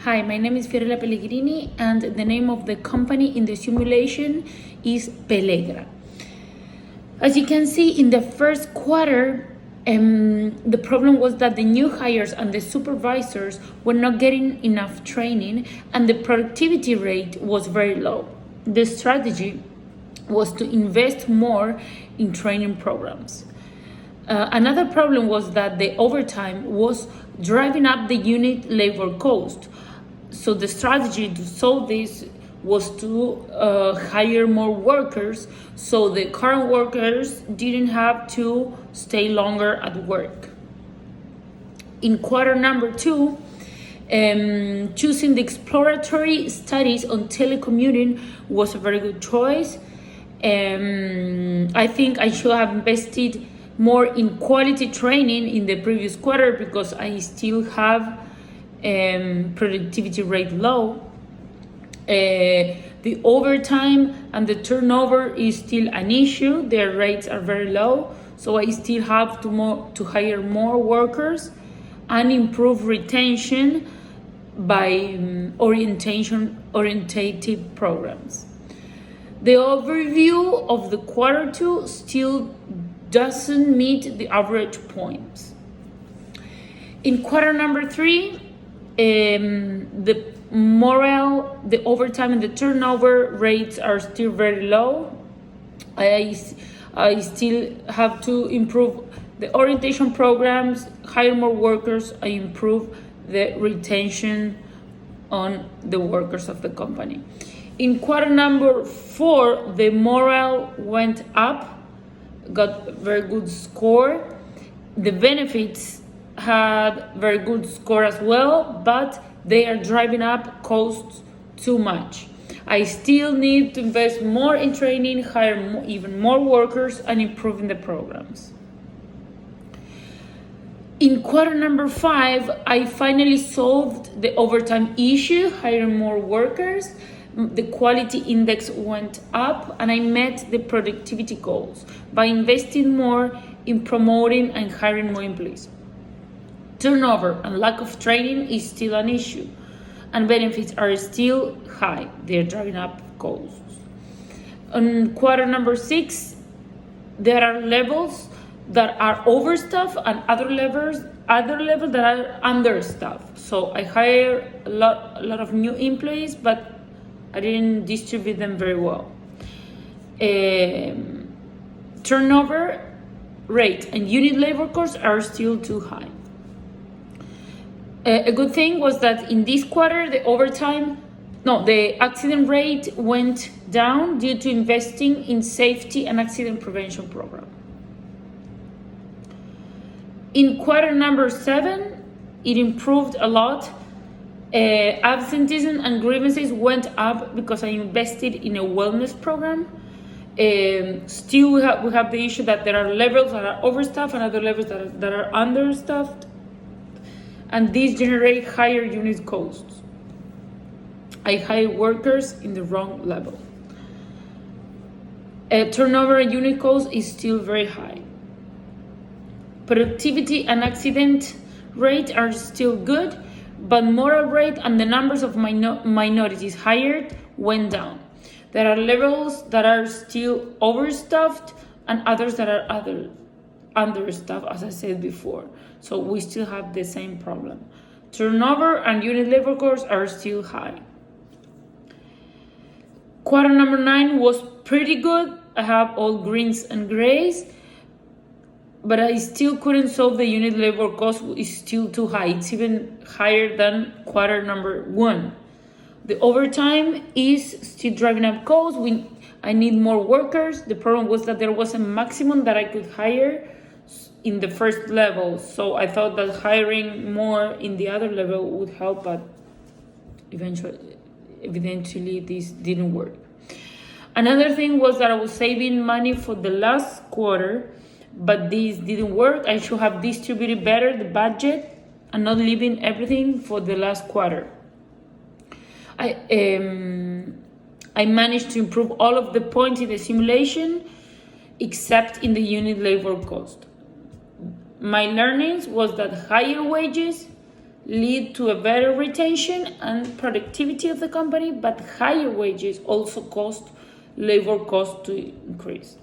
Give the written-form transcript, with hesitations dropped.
Hi, my name is Fiorella Pellegrini, and the name of the company in the simulation is Pelegra. As you can see, in the first quarter, the problem was that the new hires and the supervisors were not getting enough training, and the productivity rate was very low. The strategy was to invest more in training programs. Another problem was that the overtime was driving up the unit labor cost. So the strategy to solve this was to hire more workers, so the current workers didn't have to stay longer at work. In quarter number 2, choosing the exploratory studies on telecommuting was a very good choice. I think I should have invested more in quality training in the previous quarter because I still have productivity rate low. The overtime and the turnover is still an issue. Their rates are very low, so I still have to hire more workers and improve retention by orientative programs. The overview of the quarter 2 still doesn't meet the average points. In quarter number 3, the morale, the overtime, and the turnover rates are still very low. I still have to improve the orientation programs, hire more workers, I improve the retention on the workers of the company. In quarter number 4, the morale went up, got very good score. The benefits had very good score as well, but they are driving up costs too much. I still need to invest more in training, hire even more workers, and improving the programs. In quarter number 5, I finally solved the overtime issue, hiring more workers. The quality index went up, and I met the productivity goals by investing more in promoting and hiring more employees. Turnover and lack of training is still an issue, and benefits are still high. They're driving up costs. On quarter number 6, there are levels that are overstaffed and other levels that are understaffed. So I hire a lot of new employees, but I didn't distribute them very well. Turnover rate and unit labor costs are still too high. A good thing was that in this quarter, the accident rate went down due to investing in safety and accident prevention program. In quarter number 7, it improved a lot. Absenteeism and grievances went up because I invested in a wellness program. Still, we have the issue that there are levels that are overstaffed and other levels that are understaffed, and these generate higher unit costs. I hire workers in the wrong level. Turnover and unit cost is still very high. Productivity and accident rate are still good, but moral rate and the numbers of minorities hired went down. There are levels that are still overstaffed and others that are understaffed, as I said before. So we still have the same problem. Turnover and unit labor costs are still high. Quarter number 9 was pretty good. I have all greens and grays, but I still couldn't solve the unit labor cost. Is still too high. It's even higher than quarter number 1. The overtime is still driving up costs. I need more workers. The problem was that there was a maximum that I could hire in the first level. So I thought that hiring more in the other level would help, but eventually this didn't work. Another thing was that I was saving money for the last quarter, but this didn't work. I should have distributed better the budget and not leaving everything for the last quarter. I managed to improve all of the points in the simulation except in the unit labor cost. My learnings was that higher wages lead to a better retention and productivity of the company, but higher wages also cause labor costs to increase.